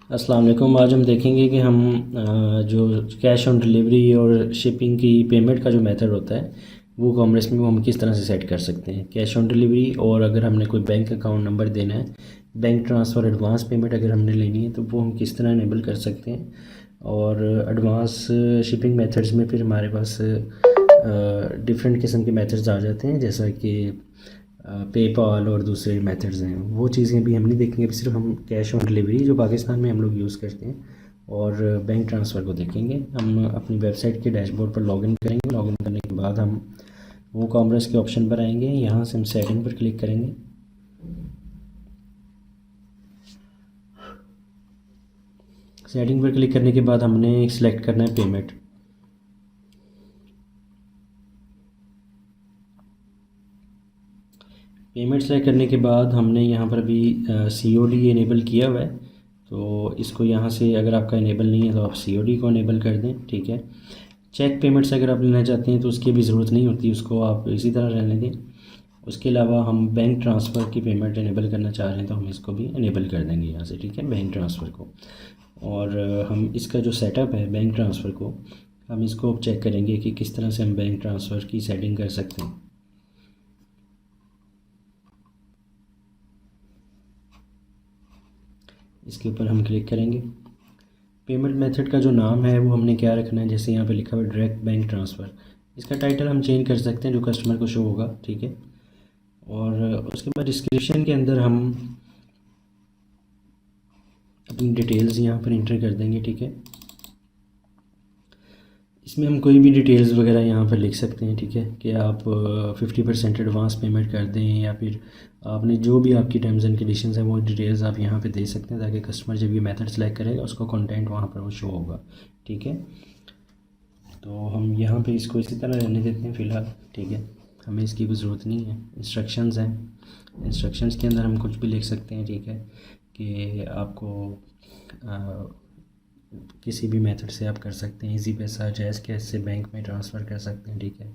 अस्सलाम वालेकुम। आज हम देखेंगे कि हम जो कैश ऑन डिलीवरी और शिपिंग की पेमेंट का जो मेथड होता है वो कॉमर्स में वो हम किस तरह से सेट कर सकते हैं। कैश ऑन डिलीवरी और अगर हमने कोई बैंक अकाउंट नंबर देना है, बैंक ट्रांसफ़र एडवांस पेमेंट अगर हमने लेनी है तो वो हम किस तरह इनेबल कर सकते हैं। और एडवांस शिपिंग मेथड्स में फिर हमारे पास डिफरेंट किस्म के मेथड्स आ जाते हैं, जैसा कि पेपाल और दूसरे मेथड्स हैं। वो चीज़ें भी हम नहीं देखेंगे, अभी सिर्फ हम कैश ऑन डिलीवरी जो पाकिस्तान में हम लोग यूज़ करते हैं और बैंक ट्रांसफ़र को देखेंगे। हम अपनी वेबसाइट के डैशबोर्ड पर लॉगिन करेंगे। लॉगिन करने के बाद हम वो कॉमर्स के ऑप्शन पर आएंगे। यहाँ से हम सेटिंग पर क्लिक करेंगे। सेटिंग पर क्लिक करने के बाद हमने सिलेक्ट करना है पेमेंट। पेमेंट सेलेक्ट करने के बाद हमने यहाँ पर अभी COD इनेबल किया हुआ है, तो इसको यहाँ से अगर आपका इनेबल नहीं है तो आप COD को इनेबल कर दें। ठीक है। चेक पेमेंट्स अगर आप लेना चाहते हैं तो उसकी भी ज़रूरत नहीं होती, उसको आप इसी तरह रहने दें। उसके अलावा हम बैंक ट्रांसफ़र की पेमेंट इनेबल करना चाह रहे हैं तो हम इसको भी इनेबल कर देंगे यहाँ से। ठीक है, बैंक ट्रांसफ़र को। और हम इसका जो सेटअप है बैंक ट्रांसफ़र को, हम इसको अब चेक करेंगे कि किस तरह से हम बैंक ट्रांसफ़र की सेटिंग कर सकते हैं। इसके ऊपर हम क्लिक करेंगे। पेमेंट मेथड का जो नाम है वो हमने क्या रखना है, जैसे यहाँ पे लिखा हुआ है डायरेक्ट बैंक ट्रांसफ़र। इसका टाइटल हम चेंज कर सकते हैं जो कस्टमर को शो होगा। ठीक है। और उसके बाद डिस्क्रिप्शन के अंदर हम अपनी डिटेल्स यहाँ पर इंटर कर देंगे। ठीक है। इसमें हम कोई भी डिटेल्स वगैरह यहाँ पर लिख सकते हैं। ठीक है, कि आप 50% एडवांस पेमेंट कर दें, या फिर आपने जो भी आपकी टर्म्स एंड कंडीशंस हैं वो डिटेल्स आप यहाँ पे दे सकते हैं, ताकि कस्टमर जब ये मेथड सेलेक्ट करेगा उसको कंटेंट वहाँ पर वो शो होगा। ठीक है। तो हम यहाँ पे इसको इसी तरह रहने देते हैं फ़िलहाल। ठीक है, हमें इसकी कोई ज़रूरत नहीं है। इंस्ट्रक्शंस हैं, इंस्ट्रक्शंस के अंदर हम कुछ भी लिख सकते हैं। ठीक है, कि आपको किसी भी मेथड से आप कर सकते हैं, इजी पैसा, जैज़ कैश से बैंक में ट्रांसफ़र कर सकते हैं। ठीक है,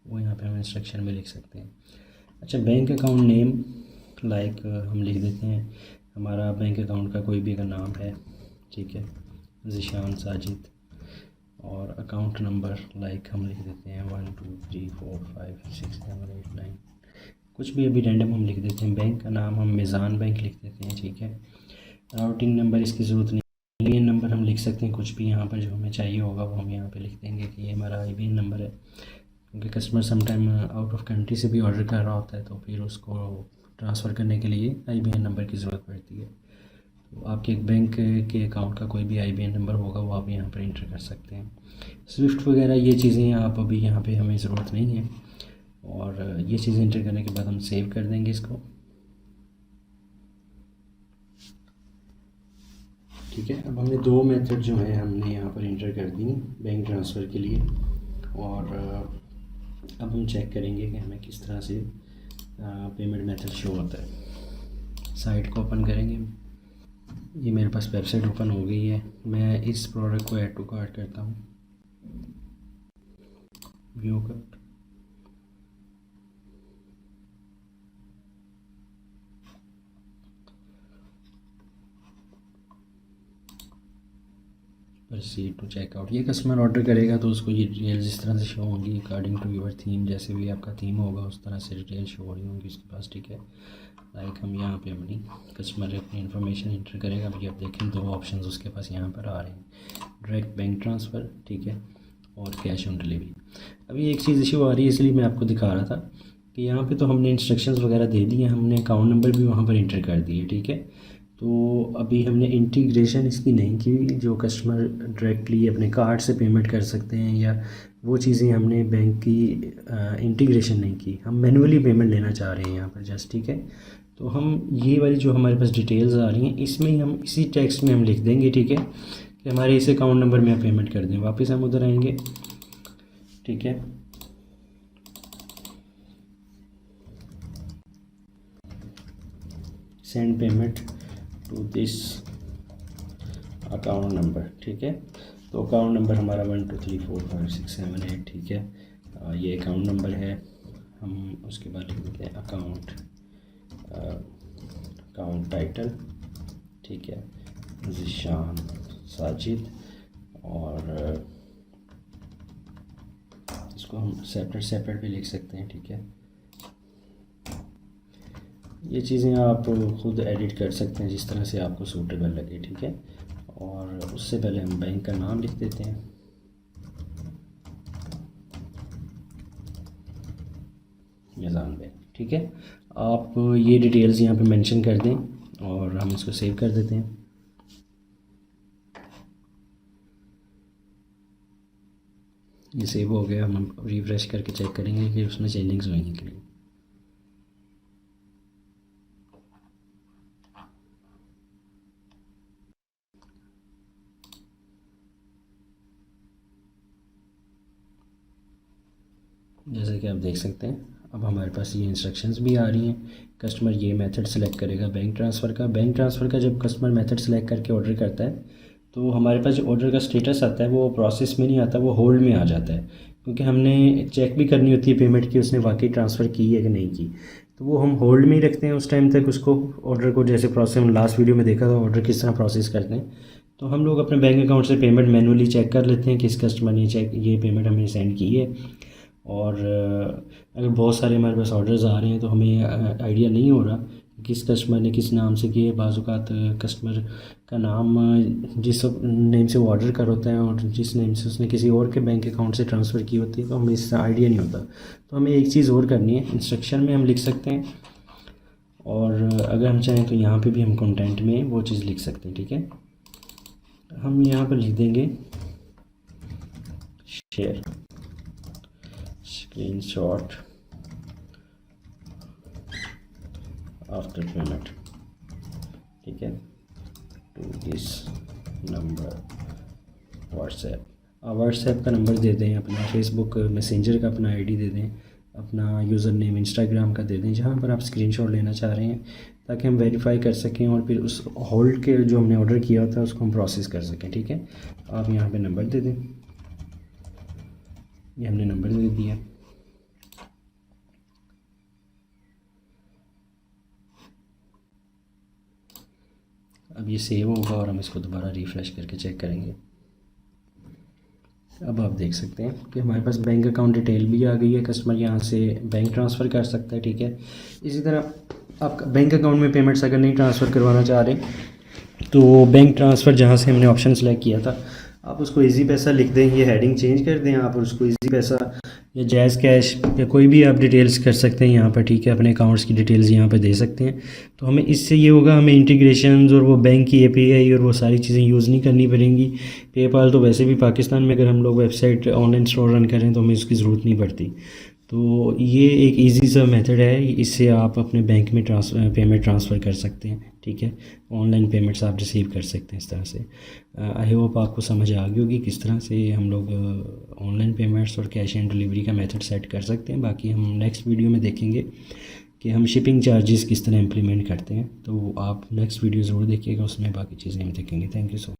वो यहाँ पे हम इंस्ट्रक्शन में लिख सकते हैं। अच्छा, बैंक अकाउंट नेम लाइक हम लिख देते हैं हमारा बैंक अकाउंट का कोई भी अगर नाम है। ठीक है, ज़ीशान साजिद। और अकाउंट नंबर लाइक हम लिख देते हैं 1 2 3 4 5 6 7 8 9, कुछ भी अभी रैंडम हम लिख देते हैं। बैंक का नाम हम मिज़ान बैंक लिख देते हैं। ठीक है। राउटिंग नंबर इसकी ज़रूरत नहीं, IBAN नंबर हम लिख सकते हैं कुछ भी यहाँ पर जो हमें चाहिए होगा वो हम यहाँ पे लिख देंगे कि ये हमारा IBAN नंबर है, क्योंकि customer sometime out of country से भी ऑर्डर कर रहा होता है तो फिर उसको ट्रांसफ़र करने के लिए IBAN नंबर की ज़रूरत पड़ती है। तो आपके बैंक के अकाउंट का कोई भी IBAN नंबर होगा वो आप यहाँ पर इंटर कर सकते हैं। स्विफ्ट वगैरह ये चीज़ें आप अभी यहाँ पे हमें ज़रूरत नहीं है। और ये चीज़ें इंटर करने के बाद हम सेव कर देंगे इसको। ठीक है, अब हमने दो मेथड जो है हमने यहाँ पर इंटर कर दी बैंक ट्रांसफ़र के लिए। और अब हम चेक करेंगे कि हमें किस तरह से पेमेंट मेथड शो होता है। साइट को ओपन करेंगे। ये मेरे पास वेबसाइट ओपन हो गई है। मैं इस प्रोडक्ट को ऐड टू कार्ट करता हूँ, view cart. Proceed to checkout. ये कस्टमर ऑर्डर करेगा तो उसको ये डिटेल्स इस तरह से शो होंगी अकॉर्डिंग टू योर थीम। जैसे भी आपका थीम होगा उस तरह से डिटेल शो हो रही होंगी उसके पास। ठीक है, लाइक हम यहाँ पे अपनी कस्टमर अपनी इन्फॉर्मेशन इंटर करेगा। अभी आप देखें दो ऑप्शंस उसके पास यहाँ पर आ रहे हैं, डायरेक्ट बैंक ट्रांसफ़र, ठीक है, और कैश ऑन डिलीवरी। अभी एक चीज़ इशू आ रही है इसलिए मैं आपको दिखा रहा था कि यहाँ पे तो हमने इंस्ट्रक्शंस वगैरह दे दिए, हमने अकाउंट नंबर भी वहाँ पर इंटर कर दिए। ठीक है, तो अभी हमने इंटीग्रेशन इसकी नहीं की, जो कस्टमर डायरेक्टली अपने कार्ड से पेमेंट कर सकते हैं या वो चीज़ें हमने बैंक की इंटीग्रेशन नहीं की। हम मैनुअली पेमेंट लेना चाह रहे हैं यहाँ पर जस्ट। ठीक है, तो हम ये वाली जो हमारे पास डिटेल्स आ रही हैं इसमें ही हम इसी टेक्स्ट में हम लिख देंगे। ठीक है, कि हमारे इस अकाउंट नंबर में आप पेमेंट कर दें। वापस हम उधर आएंगे। ठीक है, send payment to this account number. ठीक है, तो अकाउंट नंबर हमारा 1 2 3 4 5 6 7 8। ठीक है, ये अकाउंट नंबर है। हम उसके बाद लिख देते हैं अकाउंट टाइटल। ठीक है, ज़ीशान साजिद, और इसको हम सेपरेट भी लिख सकते हैं, ठीक है। ये चीज़ें आप ख़ुद एडिट कर सकते हैं जिस तरह से आपको सूटेबल लगे, ठीक है। और उससे पहले हम बैंक का नाम लिख देते हैं। मीज़ान बैंक, ठीक है। आप ये डिटेल्स यहाँ पे मेंशन कर दें और हम इसको सेव कर देते हैं। ये सेव हो गया। हम रिफ्रेश करके चेक करेंगे कि उसमें चेंजिंग्स हुई हैं कि नहीं। जैसे कि आप देख सकते हैं अब हमारे पास ये इंस्ट्रक्शंस भी आ रही हैं। कस्टमर ये मेथड सेलेक्ट करेगा बैंक ट्रांसफ़र का। बैंक ट्रांसफ़र का जब कस्टमर मेथड सेलेक्ट करके ऑर्डर करता है तो हमारे पास जो ऑर्डर का स्टेटस आता है वो प्रोसेस में नहीं आता, वो होल्ड में आ जाता है, क्योंकि हमने चेक भी करनी होती है पेमेंट की उसने वाकई ट्रांसफ़र की है कि नहीं की। तो वो हम होल्ड में ही रखते हैं उस टाइम तक उसको, ऑर्डर को। जैसे प्रोसेस हम लास्ट वीडियो में देखा था ऑर्डर किस तरह प्रोसेस करते हैं। तो हम लोग अपने बैंक अकाउंट से पेमेंट मैनुअली चेक कर लेते हैं किस कस्टमर ने ये पेमेंट हमें सेंड की है। और अगर बहुत सारे हमारे पास ऑर्डर्स आ रहे हैं तो हमें आइडिया नहीं हो रहा किस कस्टमर ने किस नाम से किए। बाज़-औक़ात कस्टमर का नाम जिस नेम से वो ऑर्डर कर होता है और जिस नेम से उसने किसी और के बैंक अकाउंट से ट्रांसफ़र की होती है, तो हमें इससे आइडिया नहीं होता। तो हमें एक चीज़ और करनी है, इंस्ट्रक्शन में हम लिख सकते हैं, और अगर हम चाहें तो यहाँ पे भी हम कंटेंट में वो चीज़ लिख सकते हैं, ठीक है। हम यहाँ पर लिख देंगे शेयर स्क्रीनशॉट आफ्टर पेमेंट, ठीक है, to this number WhatsApp. WhatsApp का नंबर दे दें, अपना फेसबुक मैसेंजर का अपना आईडी दे दें, अपना यूज़र नेम इंस्टाग्राम का दे दें जहाँ पर आप स्क्रीनशॉट लेना चाह रहे हैं, ताकि हम वेरीफाई कर सकें और फिर उस होल्ड के जो हमने ऑर्डर किया होता है उसको हम प्रोसेस कर सकें, ठीक है। आप यहाँ पे नंबर दे दें, ये हमने नंबर दे दिया। अब ये सेव होगा और हम इसको दोबारा रिफ़्रेश करके चेक करेंगे। अब आप देख सकते हैं कि हमारे पास बैंक अकाउंट डिटेल भी आ गई है, कस्टमर यहाँ से बैंक ट्रांसफ़र कर सकता है, ठीक है। इसी तरह आप बैंक अकाउंट में पेमेंट्स अगर नहीं ट्रांसफ़र करवाना चाह रहे तो बैंक ट्रांसफ़र जहाँ से हमने ऑप्शन सेलेक्ट किया था आप उसको इजी पैसा लिख दें, ये हेडिंग चेंज कर दें आप, और उसको इजी पैसा या जैज़ कैश या कोई भी आप डिटेल्स कर सकते हैं यहाँ पर, ठीक है। अपने अकाउंट्स की डिटेल्स यहाँ पर दे सकते हैं। तो हमें इससे ये होगा, हमें इंटीग्रेशंस और वो बैंक की API और वो सारी चीज़ें यूज़ नहीं करनी पड़ेंगी। पेपाल तो वैसे भी पाकिस्तान में अगर हम लोग वेबसाइट ऑनलाइन स्टोर रन करें तो हमें इसकी ज़रूरत नहीं पड़ती। तो ये एक इजी सा मेथड है, इससे आप अपने बैंक में पेमेंट ट्रांसफ़र कर सकते हैं, ठीक है। ऑनलाइन पेमेंट्स आप रिसीव कर सकते हैं इस तरह से। आई होप आपको समझ आ गई होगी किस तरह से हम लोग ऑनलाइन पेमेंट्स और कैश एंड डिलीवरी का मेथड सेट कर सकते हैं। बाकी हम नेक्स्ट वीडियो में देखेंगे कि हम शिपिंग चार्जेस किस तरह इम्प्लीमेंट करते हैं। तो आप नेक्स्ट वीडियो ज़रूर देखिएगा, उसमें बाकी चीज़ें हम देखेंगे। Thank you so much.